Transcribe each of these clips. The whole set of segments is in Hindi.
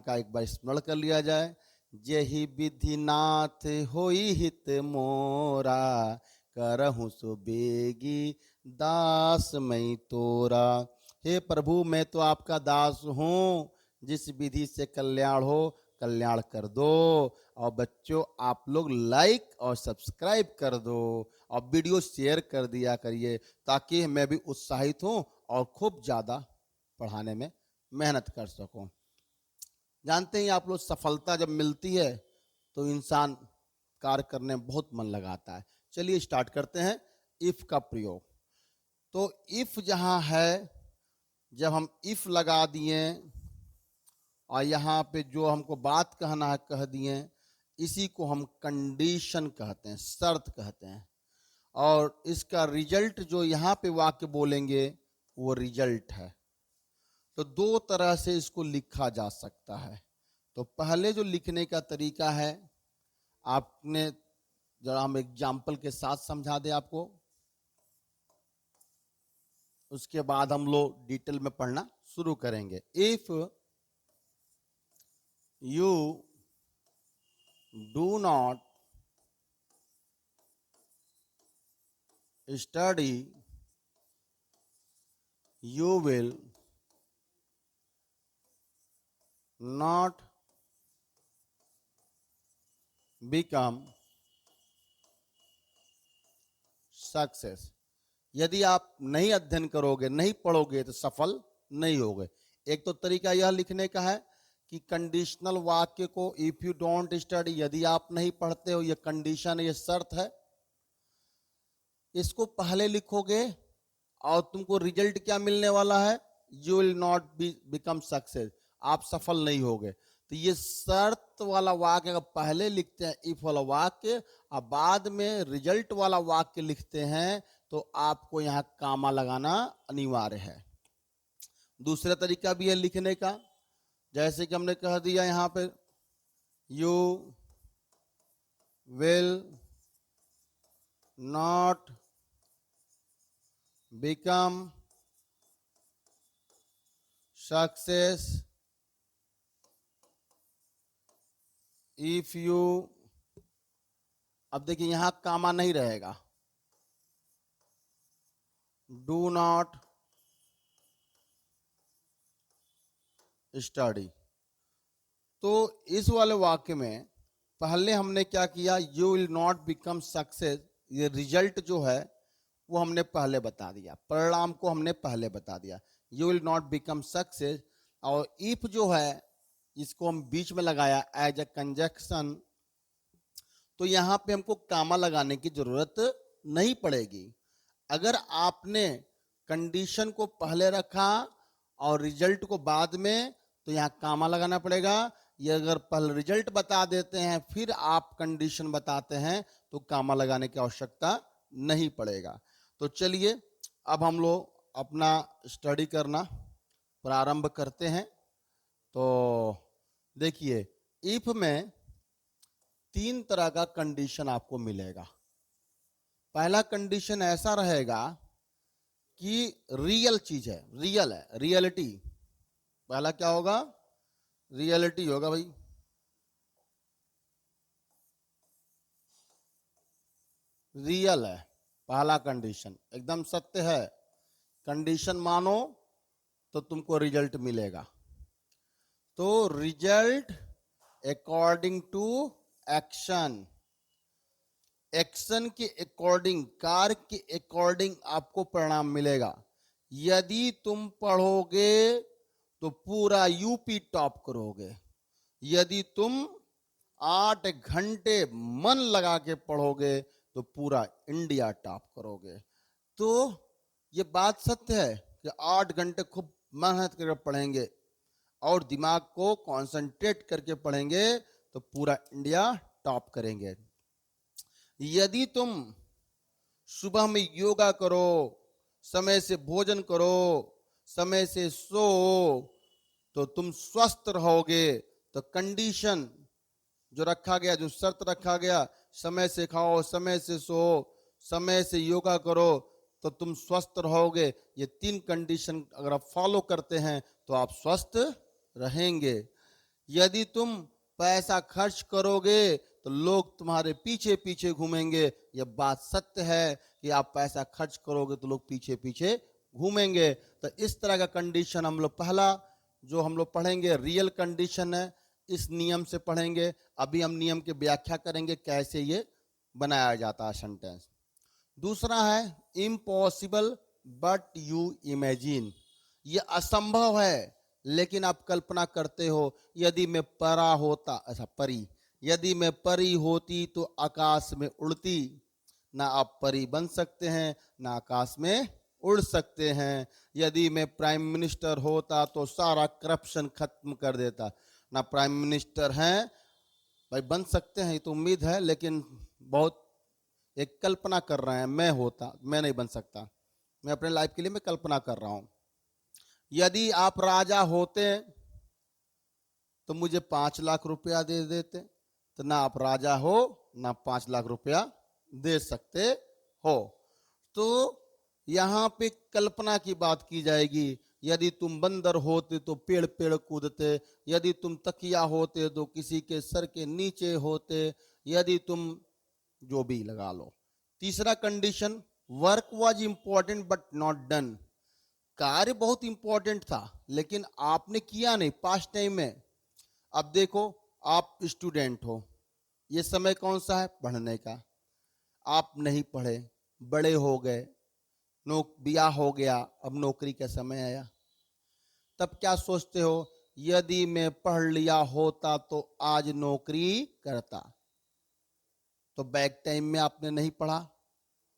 का एक बार स्मरण कर लिया जाए। जेहि विधि नाथ होई हित मोरा, करहूँ सो बेगी दास मैं तोरा। हे प्रभु, मैं तो आपका दास हूँ, जिस विधि से कल्याण हो कल्याण कर दो। और बच्चों, आप लोग लाइक और सब्सक्राइब कर दो और वीडियो शेयर कर दिया करिए, ताकि मैं भी उत्साहित हूँ और खूब ज़्यादा पढ़ाने में मेहनत कर सकूं। जानते हैं आप लोग, सफलता जब मिलती है तो इंसान कार्य करने में बहुत मन लगाता है। चलिए स्टार्ट करते हैं इफ का प्रयोग। तो इफ जहां है, जब हम इफ लगा दिए और यहाँ पे जो हमको बात कहना है कह दिए, इसी को हम कंडीशन कहते हैं, शर्त कहते हैं। और इसका रिजल्ट जो यहाँ पे वाक्य बोलेंगे वो रिजल्ट है। तो दो तरह से इसको लिखा जा सकता है। तो पहले जो लिखने का तरीका है, आपने जरा हम एग्जाम्पल के साथ समझा दें आपको, उसके बाद हम लोग डिटेल में पढ़ना शुरू करेंगे। If you do not study, you will not become success। यदि आप नहीं अध्ययन करोगे, नहीं पढ़ोगे, तो सफल नहीं होगे। एक तो तरीका यह लिखने का है कि कंडीशनल वाक्य को इफ यू डोंट स्टडी, यदि आप नहीं पढ़ते हो, ये कंडीशन, ये शर्त है, इसको पहले लिखोगे और तुमको रिजल्ट क्या मिलने वाला है, you will not become success, आप सफल नहीं होगे। तो ये शर्त वाला वाक्य अगर पहले लिखते हैं, इफ वाला वाक्य, और बाद में रिजल्ट वाला वाक्य लिखते हैं, तो आपको यहाँ कामा लगाना अनिवार्य है। दूसरा तरीका भी है लिखने का, जैसे कि हमने कह दिया यहाँ पे, you will not become success if you, अब देखिए यहां कामा नहीं रहेगा, डू नॉट स्टडी। तो इस वाले वाक्य में पहले हमने क्या किया, you will not become success, ये रिजल्ट जो है वो हमने पहले बता दिया, परिणाम को हमने पहले बता दिया, you will not become success. और इफ जो है इसको हम बीच में लगाया एज ए कंजक्शन, तो यहां पे हमको कामा लगाने की जरूरत नहीं पड़ेगी। अगर आपने कंडीशन को पहले रखा और रिजल्ट को बाद में, तो यहाँ कामा लगाना पड़ेगा। ये अगर पहले रिजल्ट बता देते हैं फिर आप कंडीशन बताते हैं, तो कामा लगाने की आवश्यकता नहीं पड़ेगा। तो चलिए अब हम लोग अपना स्टडी करना प्रारंभ करते हैं। तो देखिए, इफ में तीन तरह का कंडीशन आपको मिलेगा। पहला कंडीशन ऐसा रहेगा कि रियल चीज है, रियल है, रियलिटी। पहला क्या होगा, रियलिटी होगा भाई। रियल है पहला कंडीशन, एकदम सत्य है। कंडीशन मानो तो तुमको रिजल्ट मिलेगा। तो result according to action, action के अकॉर्डिंग, कार्य के अकॉर्डिंग आपको परिणाम मिलेगा। यदि तुम पढ़ोगे तो पूरा यूपी टॉप करोगे, यदि तुम 8 घंटे मन लगा के पढ़ोगे तो पूरा इंडिया टॉप करोगे। तो ये बात सत्य है कि 8 घंटे खूब मेहनत करके पढ़ेंगे और दिमाग को कंसंट्रेट करके पढ़ेंगे तो पूरा इंडिया टॉप करेंगे। यदि तुम सुबह में योगा करो, समय से भोजन करो, समय से सो, तो तुम स्वस्थ रहोगे। तो कंडीशन जो रखा गया, जो शर्त रखा गया, समय से खाओ, समय से सो, समय से योगा करो, तो तुम स्वस्थ रहोगे। ये तीन कंडीशन अगर आप फॉलो करते हैं तो आप स्वस्थ रहेंगे। यदि तुम पैसा खर्च करोगे तो लोग तुम्हारे पीछे पीछे घूमेंगे। यह बात सत्य है कि आप पैसा खर्च करोगे तो लोग पीछे पीछे घूमेंगे। तो इस तरह का कंडीशन हम लोग पहला जो हम लोग पढ़ेंगे रियल कंडीशन है, इस नियम से पढ़ेंगे। अभी हम नियम की व्याख्या करेंगे कैसे ये बनाया जाता है सेंटेंस। दूसरा है इम्पॉसिबल बट यू इमेजिन, ये असंभव है लेकिन आप कल्पना करते हो। यदि मैं परा होता, अच्छा परी, यदि मैं परी होती तो आकाश में उड़ती। ना आप परी बन सकते हैं ना आकाश में उड़ सकते हैं। यदि मैं प्राइम मिनिस्टर होता तो सारा करप्शन खत्म कर देता। ना प्राइम मिनिस्टर हैं, भाई बन सकते हैं ये तो उम्मीद है, लेकिन बहुत एक कल्पना कर रहे हैं। मैं होता, मैं नहीं बन सकता, मैं अपने लाइफ के लिए मैं कल्पना कर रहा हूं। यदि आप राजा होते तो मुझे 5 लाख रुपया दे देते। तो ना आप राजा हो ना 5 लाख रुपया दे सकते हो। तो यहां पे कल्पना की बात की जाएगी। यदि तुम बंदर होते तो पेड़ पेड़ कूदते। यदि तुम तकिया होते तो किसी के सर के नीचे होते। यदि तुम जो भी लगा लो। तीसरा condition, work was important but not done, कार्य बहुत इंपॉर्टेंट था लेकिन आपने किया नहीं पास्ट टाइम में। अब देखो, आप स्टूडेंट हो, ये समय कौन सा है पढ़ने का। आप नहीं पढ़े, बड़े हो गए, ब्याह हो गया, अब नौकरी का समय आया। तब क्या सोचते हो, यदि मैं पढ़ लिया होता तो आज नौकरी करता। तो बैक टाइम में आपने नहीं पढ़ा,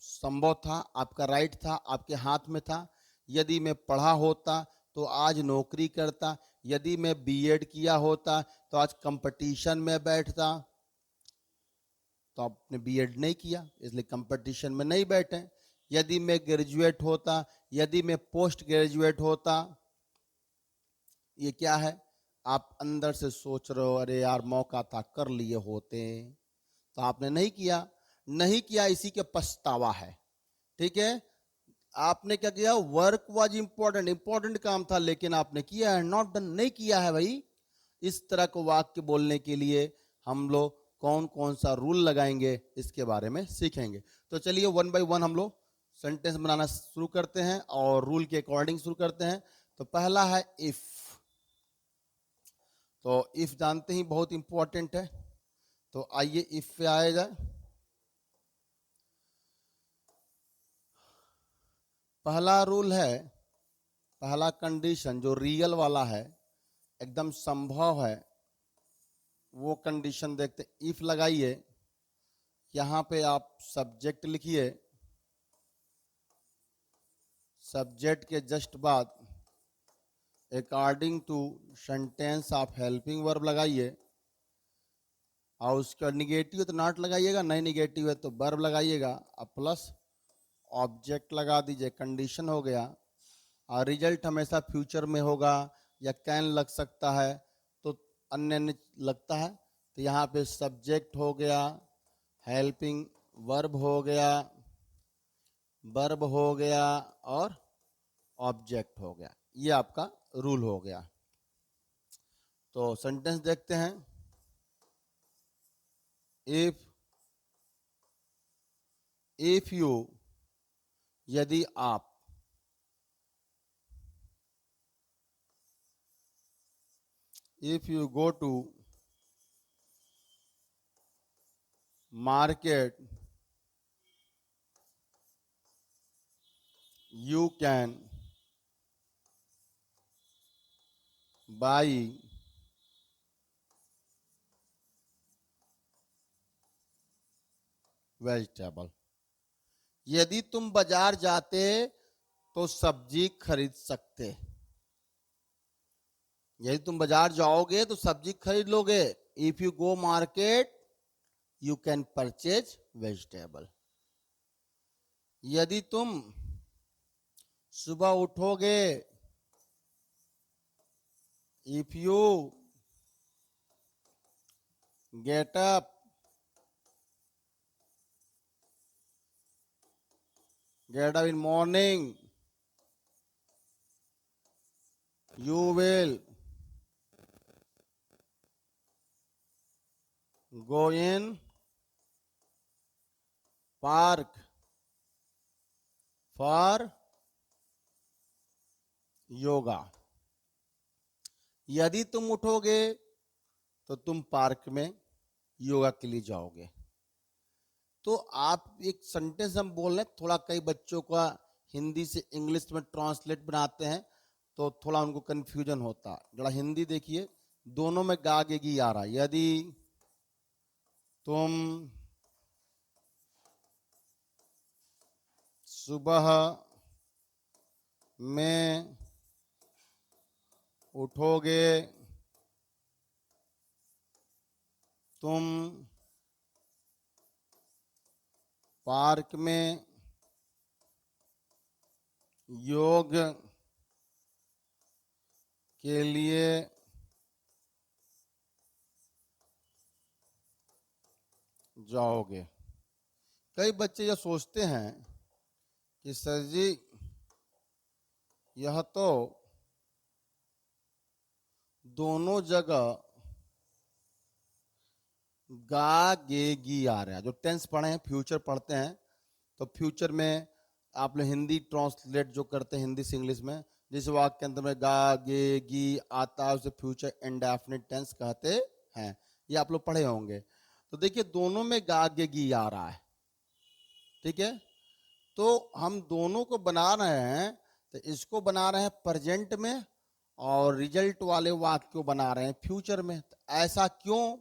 संभव था, आपका राइट था, आपके हाथ में था। यदि मैं पढ़ा होता तो आज नौकरी करता। यदि मैं बीएड किया होता तो आज कंपटीशन में बैठता। तो आपने बीएड नहीं किया इसलिए कंपटीशन में नहीं बैठे। यदि मैं ग्रेजुएट होता, यदि मैं पोस्ट ग्रेजुएट होता, ये क्या है, आप अंदर से सोच रहे हो अरे यार मौका था कर लिए होते, तो आपने नहीं किया। नहीं किया इसी के पछतावा है। ठीक है, आपने क्या किया, वर्क वाज इंपॉर्टेंट, इंपॉर्टेंट काम था लेकिन आपने किया है, नॉट डन, नहीं किया है भाई। इस तरह को वाक्य बोलने के लिए हम लोग कौन कौन सा रूल लगाएंगे इसके बारे में सीखेंगे। तो चलिए वन बाय वन हम लोग सेंटेंस बनाना शुरू करते हैं और रूल के अकॉर्डिंग शुरू करते हैं। तो पहला है इफ। तो इफ जानते ही बहुत इंपॉर्टेंट है, तो आइए इफ पे आया जाए। पहला रूल है, पहला कंडीशन जो रियल वाला है, एकदम संभव है, वो कंडीशन देखते। इफ लगाइए, यहां पे आप सब्जेक्ट लिखिए, सब्जेक्ट के जस्ट बाद अकॉर्डिंग टू सेंटेंस आप हेल्पिंग वर्ब लगाइए, और उसका निगेटिव तो नॉट लगाइएगा, नहीं निगेटिव है तो वर्ब लगाइएगा, और प्लस ऑब्जेक्ट लगा दीजिए, कंडीशन हो गया। और रिजल्ट हमेशा फ्यूचर में होगा या कैन लग सकता है, तो अन्य लगता है। तो यहाँ पे सब्जेक्ट हो गया, हेल्पिंग वर्ब हो गया, वर्ब हो गया और ऑब्जेक्ट हो गया। ये आपका रूल हो गया। तो सेंटेंस देखते हैं। इफ यू, यदि आप, if you go to market you can buy vegetable। यदि तुम बाजार जाते तो सब्जी खरीद सकते। यदि तुम बाजार जाओगे तो सब्जी खरीद लोगे। If you go market you can purchase vegetable. यदि तुम सुबह उठोगे, if you get up, get up in morning, you will go in park for yoga. यदि तुम उठोगे तो तुम पार्क में योगा के लिए जाओगे। तो आप एक सेंटेंस हम बोल रहे हैं, थोड़ा कई बच्चों का हिंदी से इंग्लिश में ट्रांसलेट बनाते हैं तो थोड़ा उनको कंफ्यूजन होता है। जरा हिंदी देखिए, दोनों में गा गेगी आ रहा है। यदि तुम सुबह में उठोगे, तुम पार्क में योग के लिए जाओगे। कई बच्चे ये सोचते हैं कि सर जी यह तो दोनों जगह गा गे गी आ रहा है। जो टेंस पढ़े हैं, फ्यूचर पढ़ते हैं, तो फ्यूचर में आप लोग हिंदी ट्रांसलेट जो करते हैं हिंदी से इंग्लिश में, जिस वाक्य के अंदर में गा गे गी आता है उसे फ्यूचर इंडेफिनिट टेंस कहते हैं। ये आप लोग पढ़े होंगे। तो देखिए दोनों में गा गे गी आ रहा है, ठीक है। तो हम दोनों को बना रहे हैं, तो इसको बना रहे हैं प्रेजेंट में और रिजल्ट वाले वाक्य को बना रहे हैं फ्यूचर में। तो ऐसा क्यों?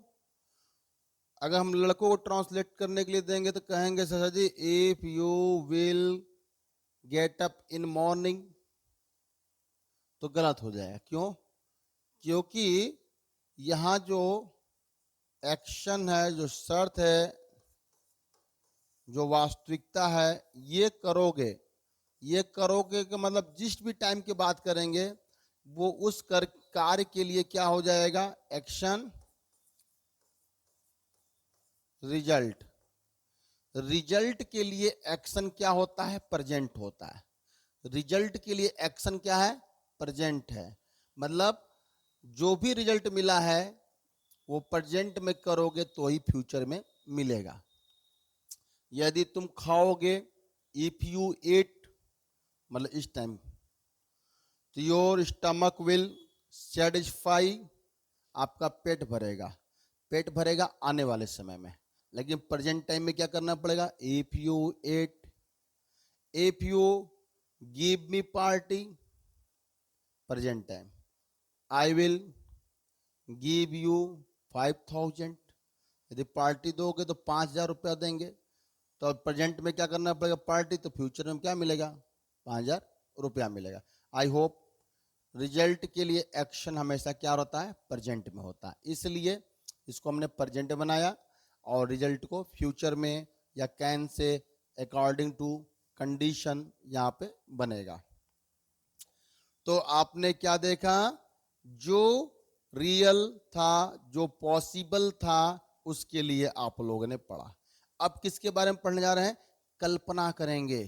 अगर हम लड़कों को ट्रांसलेट करने के लिए देंगे तो कहेंगे sir ji if you will get up in morning, तो गलत हो जाएगा। क्यों? क्योंकि यहां जो एक्शन है, जो शर्त है, जो वास्तविकता है, ये करोगे, ये करोगे का मतलब जिस भी टाइम की बात करेंगे वो उस कार्य के लिए क्या हो जाएगा? Action result. रिजल्ट के लिए एक्शन क्या होता है? प्रेजेंट होता है। रिजल्ट के लिए एक्शन क्या है? प्रेजेंट है। मतलब जो भी रिजल्ट मिला है वो प्रेजेंट में करोगे तो ही फ्यूचर में मिलेगा। यदि तुम खाओगे, इफ यू एट, मतलब इस टाइम, तो योर स्टमक विल सेटिस्फाई, आपका पेट भरेगा। पेट भरेगा आने वाले समय में, लेकिन प्रेजेंट टाइम में क्या करना पड़ेगा? If you ate, if you give me party, present time, I will give you 5,000। यदि पार्टी दोगे तो 5,000 रुपया देंगे। तो प्रेजेंट में क्या करना पड़ेगा? पार्टी। तो फ्यूचर में क्या मिलेगा? 5,000 रुपया मिलेगा। आई होप रिजल्ट के लिए एक्शन हमेशा क्या होता है? प्रेजेंट में होता है। इसलिए इसको हमने प्रेजेंट बनाया और रिजल्ट को फ्यूचर में या can say according to condition यहां पे बनेगा। तो आपने क्या देखा? जो रियल था, जो पॉसिबल था, उसके लिए आप लोगों ने पढ़ा। अब किसके बारे में पढ़ने जा रहे हैं? कल्पना करेंगे,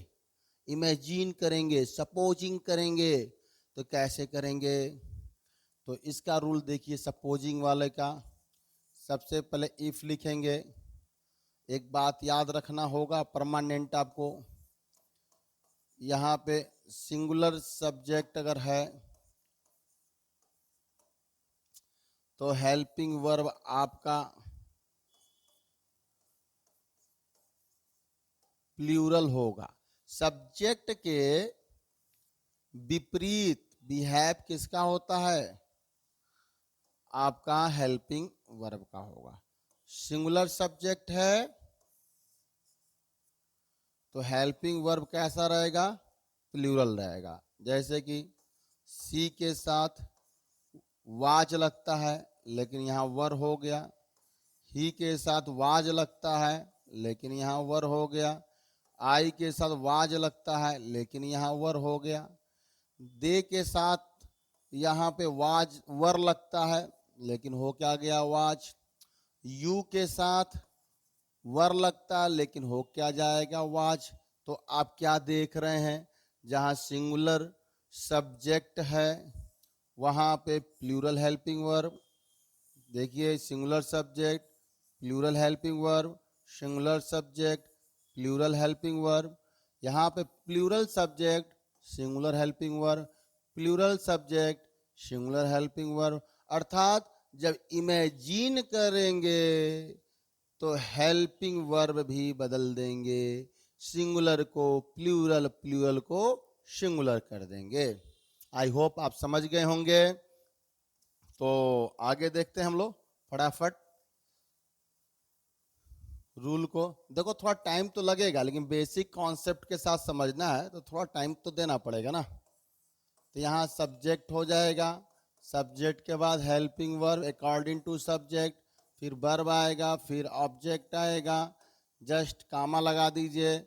इमेजिन करेंगे, सपोजिंग करेंगे। तो कैसे करेंगे? तो इसका रूल देखिए सपोजिंग वाले का। सबसे पहले इफ लिखेंगे। एक बात याद रखना होगा, परमानेंट आपको, यहां पे सिंगुलर सब्जेक्ट अगर है तो हेल्पिंग वर्ब आपका प्लूरल होगा। सब्जेक्ट के विपरीत बिहेव किसका होता है? आपका हेल्पिंग वर्ब का होगा। सिंगुलर सब्जेक्ट है तो हेल्पिंग वर्ब कैसा रहेगा? प्लूरल रहेगा। जैसे कि सी के साथ वाज लगता है लेकिन यहां वर हो गया। ही के साथ वाज लगता है लेकिन यहां वर हो गया। आई के साथ वाज लगता है लेकिन यहां वर हो गया। दे के साथ यहां पे वाज वर लगता है लेकिन हो क्या गया? वाज। यू के साथ वर लगता है लेकिन हो क्या जाएगा? वाज। तो आप क्या देख रहे हैं? जहां सिंगुलर सब्जेक्ट है वहां पे प्लूरल हेल्पिंग वर्ब। देखिए singular subject, plural helping verb, singular subject, plural helping verb. यहाँ पे plural subject, singular helping verb, plural subject, singular helping verb. अर्थात जब इमेजिन करेंगे तो हेल्पिंग वर्ब भी बदल देंगे, सिंगुलर को प्लूरल, प्लूरल को सिंगुलर कर देंगे। आई होप आप समझ गए होंगे। तो आगे देखते हैं हम लोग फटाफट रूल को। देखो थोड़ा टाइम तो लगेगा, लेकिन बेसिक कॉन्सेप्ट के साथ समझना है तो थोड़ा टाइम तो देना पड़ेगा ना। तो यहाँ सब्जेक्ट हो जाएगा, सब्जेक्ट के बाद helping verb according to subject, फिर वर्ब आएगा, फिर ऑब्जेक्ट आएगा, जस्ट कामा लगा दीजिए,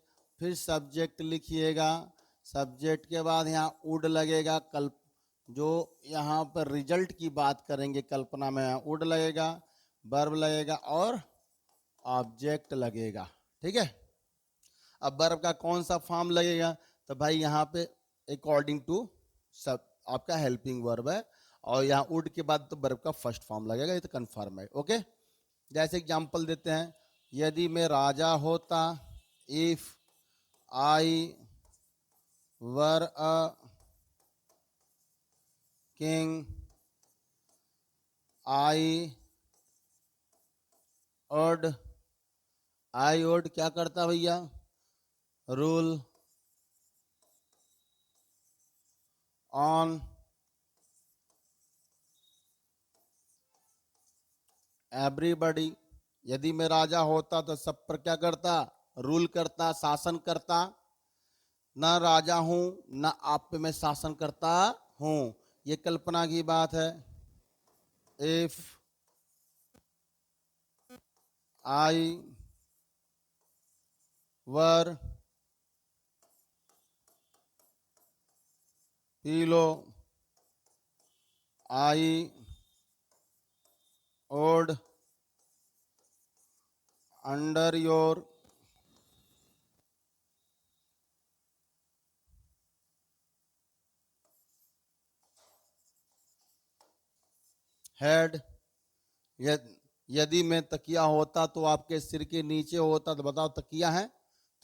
फिर सब्जेक्ट लिखिएगा। सब्जेक्ट के बाद यहाँ वुड लगेगा, कल्प जो यहाँ पर रिजल्ट की बात करेंगे कल्पना में, यहाँ वुड लगेगा, वर्ब लगेगा और ऑब्जेक्ट लगेगा। ठीक है। अब वर्ब का कौन सा फॉर्म लगेगा, तो भाई यहाँ पे अकॉर्डिंग टू सब आपका हेल्पिंग वर्ब है, और यहाँ वुड के बाद तो वर्ब का फर्स्ट फॉर्म लगेगा, ये तो कंफर्म है। ओके। जैसे एग्जांपल देते हैं, यदि मैं राजा होता, if I were a king, I would, I would क्या करता भैया, रूल ऑन एवरीबॉडी। यदि मैं राजा होता तो सब पर क्या करता, रूल करता, शासन करता। न राजा हूं, न आप पे मैं शासन करता हूं, ये कल्पना की बात है। If I were pillow, I would under your head. यदि मैं तकिया होता तो आपके सिर के नीचे होता, तो बताओ तकिया है,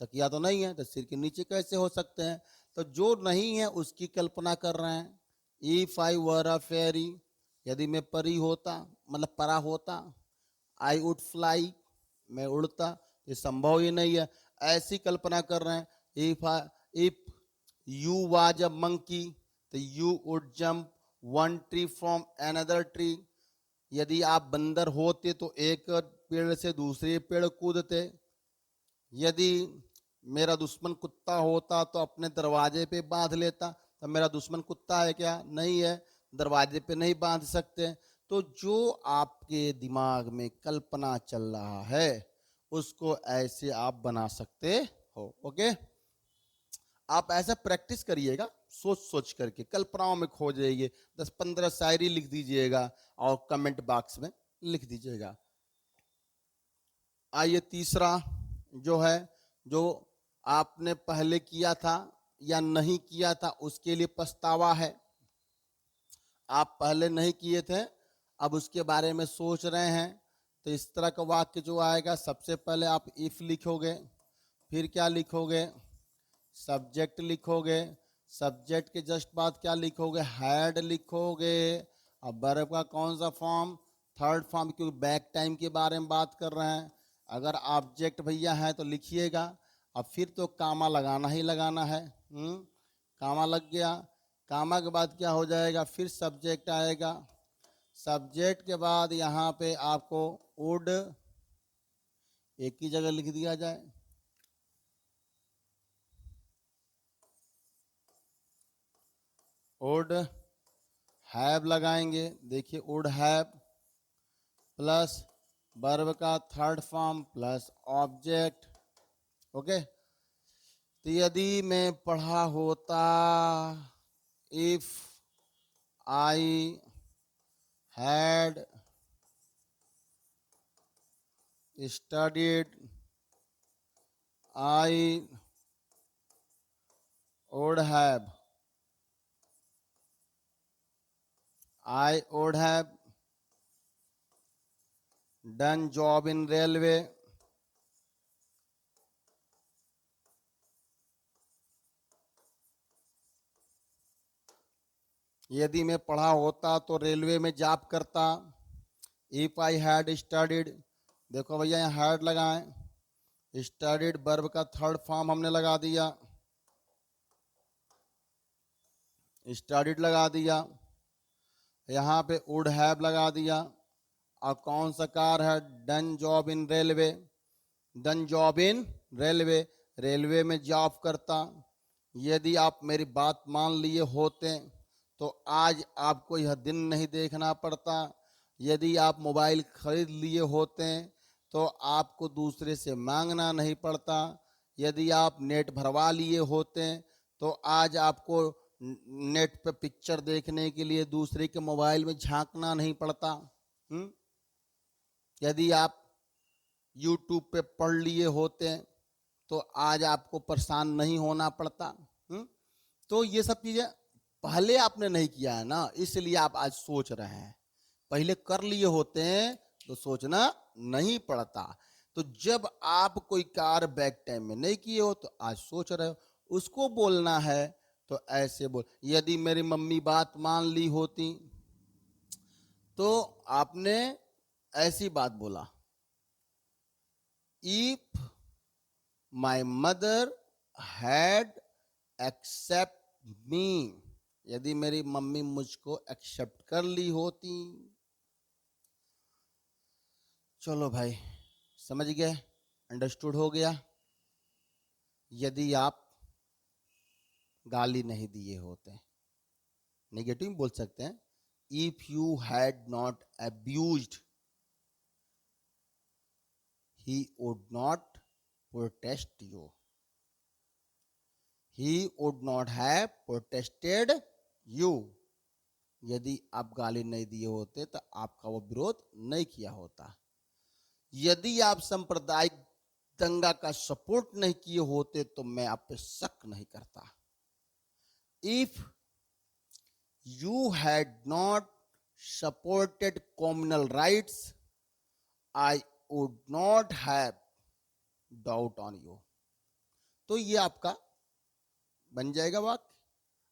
तकिया तो नहीं है, तो सिर के नीचे कैसे हो सकते हैं। तो जो नहीं है उसकी कल्पना कर रहे हैं। इफ आई वर अ फेरी, यदि मैं परी होता, मतलब परा होता, आई वुड फ्लाई, मैं उड़ता, ये संभव ही नहीं है, ऐसी कल्पना कर रहे हैं। If you was a monkey, तो you would jump one tree from another tree, यदि आप बंदर होते तो एक पेड़ से दूसरे पेड़ कूदते। यदि मेरा दुश्मन कुत्ता होता तो अपने दरवाजे पे बांध लेता, तो मेरा दुश्मन कुत्ता है क्या, नहीं है, दरवाजे पे नहीं बांध सकते। तो जो आपके दिमाग में कल्पना चल रहा है उसको ऐसे आप बना सकते हो। ओके। आप ऐसा प्रैक्टिस करिएगा, सोच सोच करके कल्पनाओं में खो जाइए, 10-15 शायरी लिख दीजिएगा और कमेंट बॉक्स में लिख दीजिएगा। आइए तीसरा जो है, जो आपने पहले किया था या नहीं किया था उसके लिए पछतावा है। आप पहले नहीं किए थे, अब उसके बारे में सोच रहे हैं, तो इस तरह का वाक्य जो आएगा, सबसे पहले आप इफ लिखोगे, फिर क्या लिखोगे, सब्जेक्ट लिखोगे, सब्जेक्ट के जस्ट बाद क्या लिखोगे, हैड लिखोगे। अब वर्ब का कौन सा फॉर्म, थर्ड फॉर्म, क्योंकि बैक टाइम के बारे में बात कर रहे हैं। अगर ऑब्जेक्ट भैया है तो लिखिएगा, अब फिर तो कामा लगाना ही लगाना है। कामा लग गया, कामा के बाद क्या हो जाएगा, फिर सब्जेक्ट आएगा, सब्जेक्ट के बाद यहाँ पे आपको वुड एक ही जगह लिख दिया जाए, वुड हैव लगाएंगे। देखिए वुड हैव प्लस वर्ब का third form plus object. Okay. तो यदि मैं पढ़ा होता, if I had studied, I would have, I would have done job in railway, यदि मैं पढ़ा होता तो रेलवे में जॉब करता। इफ आई हैड स्टडीड, देखो भैया यहाँ हैड लगाएं, स्टडीड वर्ब का थर्ड फॉर्म हमने लगा दिया, स्टडीड लगा दिया, यहाँ पे वुड हैव लगा दिया, और कौन सा कार है, done job in railway, done job in railway, railway में जॉब करता। यदि आप मेरी बात मान लिए होते तो आज आपको यह दिन नहीं देखना पड़ता। यदि आप मोबाइल खरीद लिए होते तो आपको दूसरे से मांगना नहीं पड़ता। यदि आप नेट भरवा लिए होते तो आज आपको नेट पे पिक्चर देखने के लिए दूसरे के मोबाइल में झांकना नहीं पड़ता। यदि आप YouTube पे पढ़ लिए होते तो आज आपको परेशान नहीं होना पड़ता। तो ये सब चीजें पहले आपने नहीं किया है ना, इसलिए आप आज सोच रहे हैं। पहले कर लिए होते हैं तो सोचना नहीं पड़ता। तो जब आप कोई कार बैक टाइम में नहीं किए हो तो आज सोच रहे हो, उसको बोलना है तो ऐसे बोल। यदि मेरी मम्मी बात मान ली होती तो आपने ऐसी बात बोला, if my mother had accept me, यदि मेरी मम्मी मुझको एक्सेप्ट कर ली होती। चलो भाई समझ गए, अंडरस्टूड हो गया। यदि आप गाली नहीं दिए होते, नेगेटिव बोल सकते हैं, if you had not abused he would not protest you, he would not have protested you. यदि आप गाली नहीं दिए होते तो आपका वो विरोध नहीं किया होता। यदि आप सांप्रदायिक दंगा का सपोर्ट नहीं किए होते तो मैं आप पे शक नहीं करता। If you had not supported communal riots I would not have doubt on you. तो ये आपका बन जाएगा वाक्य।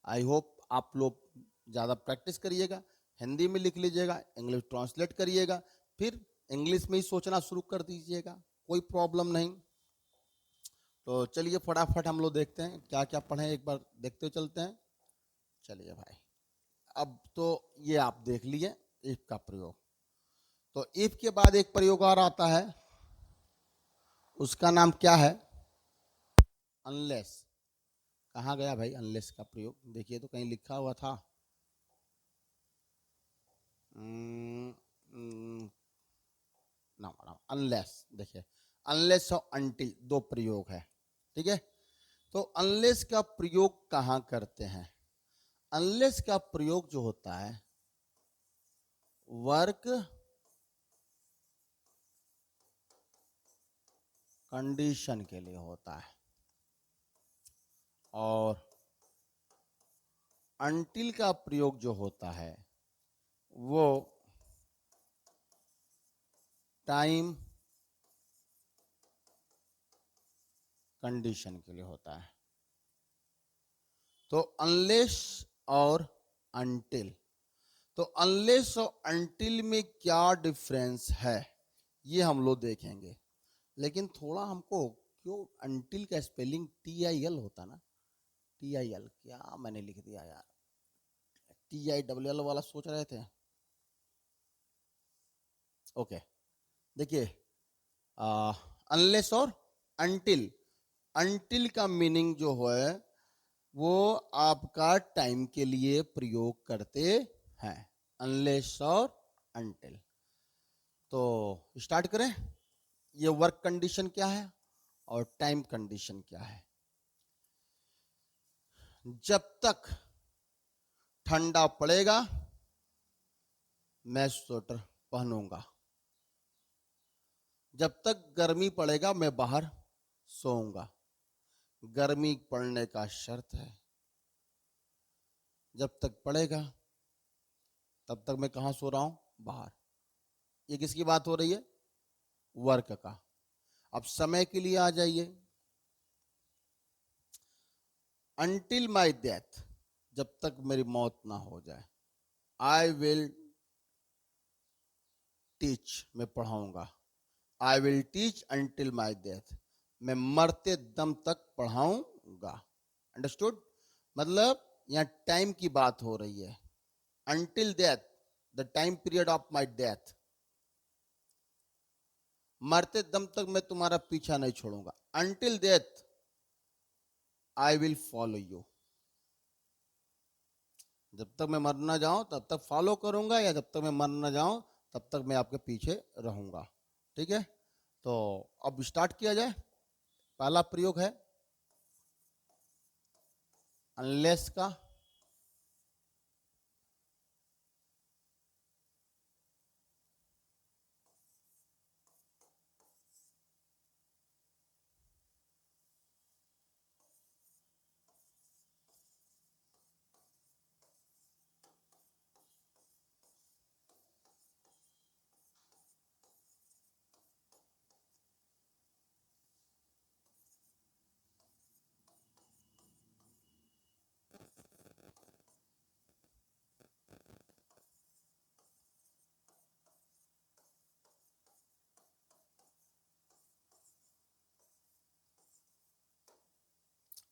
आई होप आप लोग ज्यादा प्रैक्टिस करिएगा, हिंदी में लिख लीजिएगा, इंग्लिश ट्रांसलेट करिएगा, फिर इंग्लिश में ही सोचना शुरू कर दीजिएगा, कोई प्रॉब्लम नहीं। तो चलिए फटाफट हम लोग देखते हैं क्या क्या पढ़े, एक बार देखते हुए चलते हैं। चलिए भाई, अब तो ये आप देख लिए इफ का प्रयोग। तो इफ के बाद एक प्रयोग और आता है, उसका नाम क्या है, अनलेस। कहाँ गया भाई अनलेस का प्रयोग, देखिए तो कहीं लिखा हुआ था। ना अनलेस, देखिए अनलेस और अनटिल दो प्रयोग है, ठीक है। तो अनलेस का प्रयोग कहाँ करते हैं, अनलेस का प्रयोग जो होता है वर्क कंडीशन के लिए होता है, और अनटिल का प्रयोग जो होता है वो टाइम कंडीशन के लिए होता है। तो अनलेस और अनटिल, तो अनलेस और अनटिल में क्या डिफरेंस है ये हम लोग देखेंगे। लेकिन थोड़ा हमको क्यों अनटिल का स्पेलिंग TIL होता ना, TIL क्या मैंने लिख दिया यार, TILL वाला सोच रहे थे। ओके, देखिए अनलेस और अनटिल, अनटिल का मीनिंग जो है वो आपका टाइम के लिए प्रयोग करते हैं, अनलेस और अनटिल। तो स्टार्ट करें, ये वर्क कंडीशन क्या है और टाइम कंडीशन क्या है। जब तक ठंडा पड़ेगा मैं स्वेटर पहनूंगा, जब तक गर्मी पड़ेगा मैं बाहर सोऊंगा। गर्मी पड़ने का शर्त है, जब तक पड़ेगा तब तक मैं कहाँ सो रहा हूं, बाहर। ये किसकी बात हो रही है, वर्क का। अब समय के लिए आ जाइए, अनटिल माई डेथ, जब तक मेरी मौत ना हो जाए, आई विल टीच, मैं पढ़ाऊंगा, I will teach until my death, मैं मरते दम तक पढ़ाऊंगा। अंडरस्टूड? मतलब यहां टाइम की बात हो रही है, until death, the time period of my death, मरते दम तक मैं तुम्हारा पीछा नहीं छोड़ूंगा। Until death I will follow you, जब तक मैं मर ना जाऊं तब तक फॉलो करूंगा, या जब तक मैं मर ना जाऊं तब तक मैं आपके पीछे रहूंगा। ठीक है, तो अब स्टार्ट किया जाए। पहला प्रयोग है अनलेस का।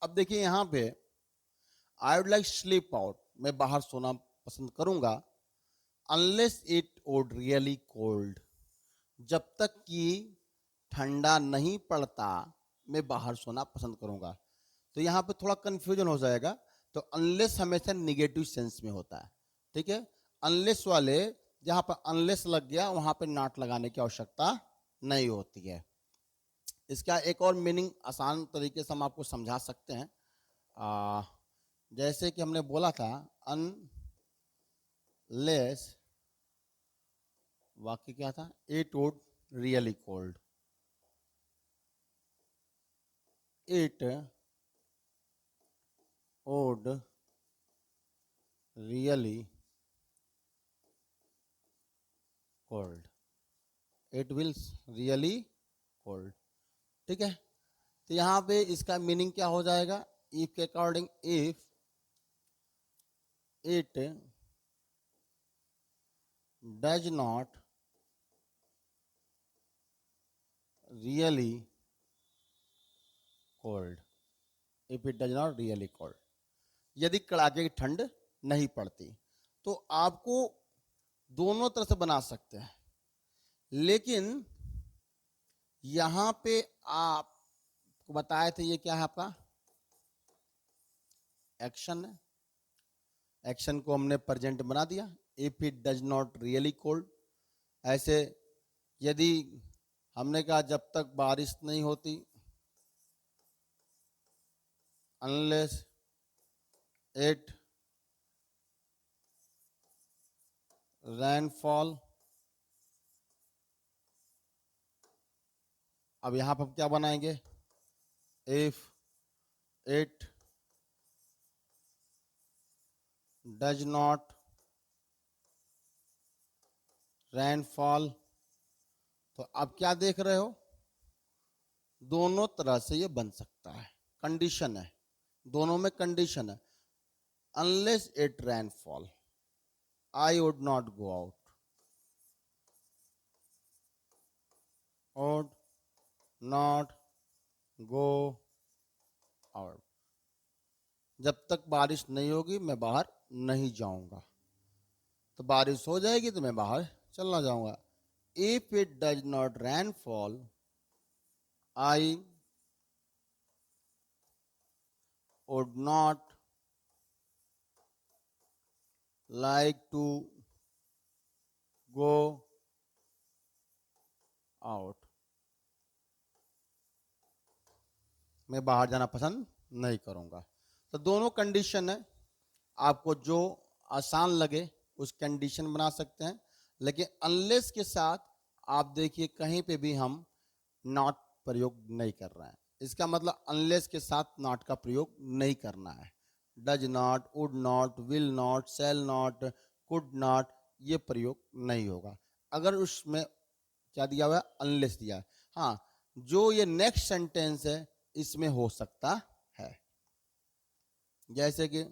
अब देखिए यहां पे I would like sleep out, मैं बाहर सोना पसंद करूंगा, unless it would really cold, जब तक कि ठंडा नहीं पड़ता मैं बाहर सोना पसंद करूंगा। तो यहाँ पे थोड़ा कंफ्यूजन हो जाएगा। तो अनलेस हमेशा निगेटिव सेंस में होता है, ठीक है। अनलेस वाले जहां पर अनलेस लग गया वहां पे नॉट लगाने की आवश्यकता नहीं होती है। इसका एक और मीनिंग आसान तरीके से हम आपको समझा सकते हैं। जैसे कि हमने बोला था अनलेस, वाक्य क्या था, it would really cold, it would really cold, it will really cold. ठीक है, तो यहां पे इसका मीनिंग क्या हो जाएगा, इफ के according, if it does not really cold, if it does not really cold, यदि कड़ाके की ठंड नहीं पड़ती। तो आपको दोनों तरह से बना सकते हैं, लेकिन यहां पे आप बताए थे ये क्या है आपका एक्शन है, एक्शन को हमने प्रेजेंट बना दिया, if it does not really cold. ऐसे यदि हमने कहा जब तक बारिश नहीं होती, अनलेस इट रेनफॉल, अब यहां पर हम क्या बनाएंगे, if it does not rainfall. तो आप क्या देख रहे हो, दोनों तरह से ये बन सकता है, कंडीशन है, दोनों में कंडीशन है। Unless it rainfall I would not go out, would not go out, जब तक बारिश नहीं होगी मैं बाहर नहीं जाऊंगा। तो बारिश हो जाएगी तो मैं बाहर चलना जाऊंगा। If it does not rainfall I would not like to go out, मैं बाहर जाना पसंद नहीं करूंगा। तो दोनों कंडीशन है, आपको जो आसान लगे उस कंडीशन बना सकते हैं। लेकिन अनलेस के साथ आप देखिए कहीं पे भी हम नॉट प्रयोग नहीं कर रहे हैं, इसका मतलब अनलेस के साथ नॉट का प्रयोग नहीं करना है। Does not, would not, will not, shall not, could not, ये प्रयोग नहीं होगा। अगर उसमें क्या दिया हुआ है, अनलेस दिया है। हाँ, जो ये नेक्स्ट सेंटेंस है इसमें हो सकता है, जैसे कि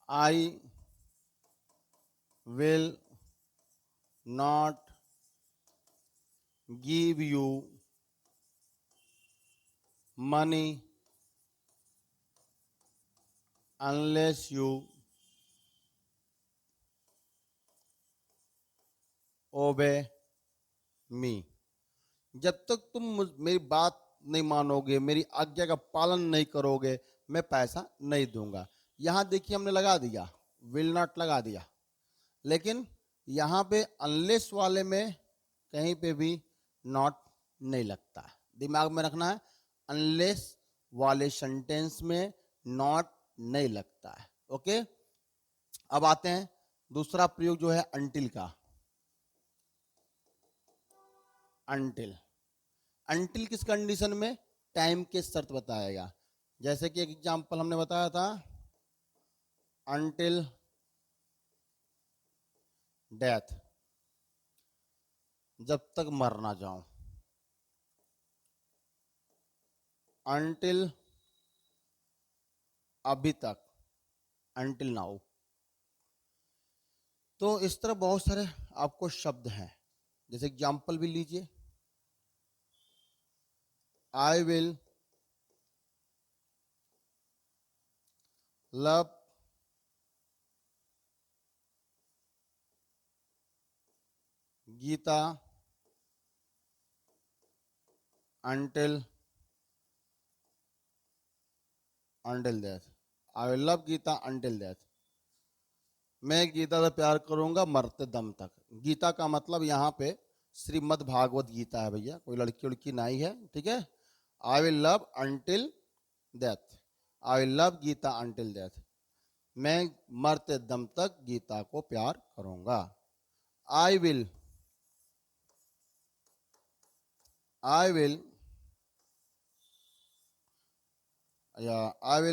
I will not give you money unless you obey me. जब तक तुम मेरी बात नहीं मानोगे, मेरी आज्ञा का पालन नहीं करोगे, मैं पैसा नहीं दूंगा। यहां देखिए हमने लगा दिया, विल नॉट लगा दिया, लेकिन यहां पे अनलेस वाले में कहीं पे भी नॉट नहीं लगता है। दिमाग में रखना है, अनलेस वाले सेंटेंस में नॉट नहीं लगता है। ओके, अब आते हैं दूसरा प्रयोग जो है अंटिल का। अंटिल, अंटिल किस कंडीशन में, टाइम के शर्त बताएगा। जैसे कि एक एग्जांपल हमने बताया था, अंटिल डेथ, जब तक मर ना जाऊं। अंटिल अभी तक, अंटिल नाउ। तो इस तरह बहुत सारे आपको शब्द हैं। जैसे एग्जांपल भी लीजिए, I will love Geeta until until death. I will love Geeta until death, मैं गीता से प्यार करूंगा मरते दम तक। गीता का मतलब यहाँ पे श्रीमद् भागवत गीता है भैया, कोई लड़की उड़की नहीं है, ठीक है। I will love until death, I will love Geeta until death, मैं मरते दम तक गीता को प्यार करूंगा। I will I will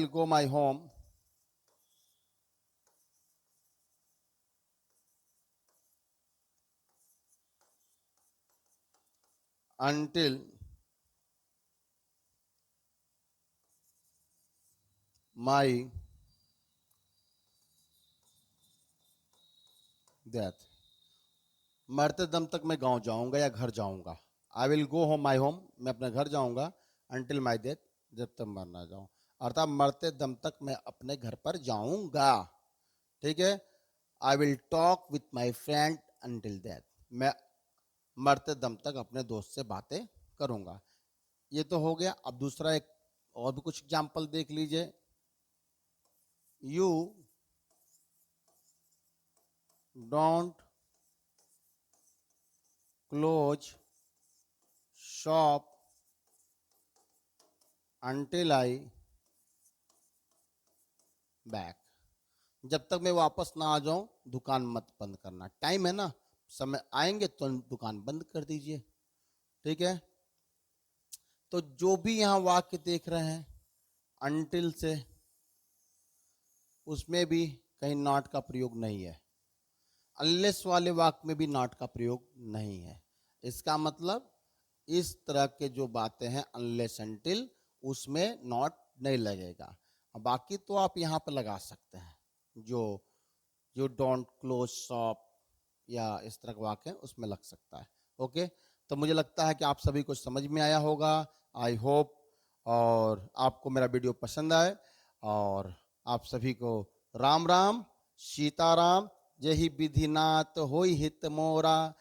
go my home until my death, मरते दम तक मैं गांव जाऊंगा या घर जाऊंगा। आई will go home my home, मैं अपने घर जाऊंगा, अंटिल माई डेथ, जब तक मर ना जाऊं, अर्थात मरते दम तक मैं अपने घर पर जाऊंगा, ठीक है। I will talk with my friend until death, मैं मरते दम तक अपने दोस्त से बातें करूंगा। ये तो हो गया। अब दूसरा एक और भी कुछ एग्जाम्पल देख लीजिए। You don't close shop until I back, जब तक मैं वापस ना आ जाऊं दुकान मत बंद करना। टाइम है ना, समय आएंगे तो दुकान बंद कर दीजिए, ठीक है। तो जो भी यहां वाक्य देख रहे हैं until से, उसमें भी कहीं नॉट का प्रयोग नहीं है। अनलेस वाले वाक्य में भी नॉट का प्रयोग नहीं है। इसका मतलब इस तरह के जो बातें हैं अनलेस अनटिल, उसमें नॉट नहीं लगेगा। बाकी तो आप यहाँ पर लगा सकते हैं, जो जो डोंट क्लोज शॉप या इस तरह का वाक्य है उसमें लग सकता है। ओके, तो मुझे लगता है कि आप सभी को समझ में आया होगा, आई होप, और आपको मेरा वीडियो पसंद आए। और आप सभी को राम राम सीताराम, जय विधिनाथ होई हित मोरा,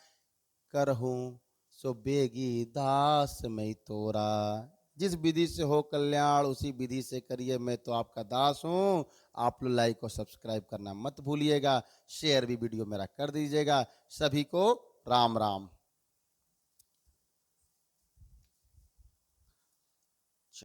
करहूं सो बेगी दास मैं तोरा। जिस विधि से हो कल्याण उसी विधि से करिए, मैं तो आपका दास हूं। आप लोग लाइक और सब्सक्राइब करना मत भूलिएगा, शेयर भी वीडियो मेरा कर दीजिएगा। सभी को राम राम।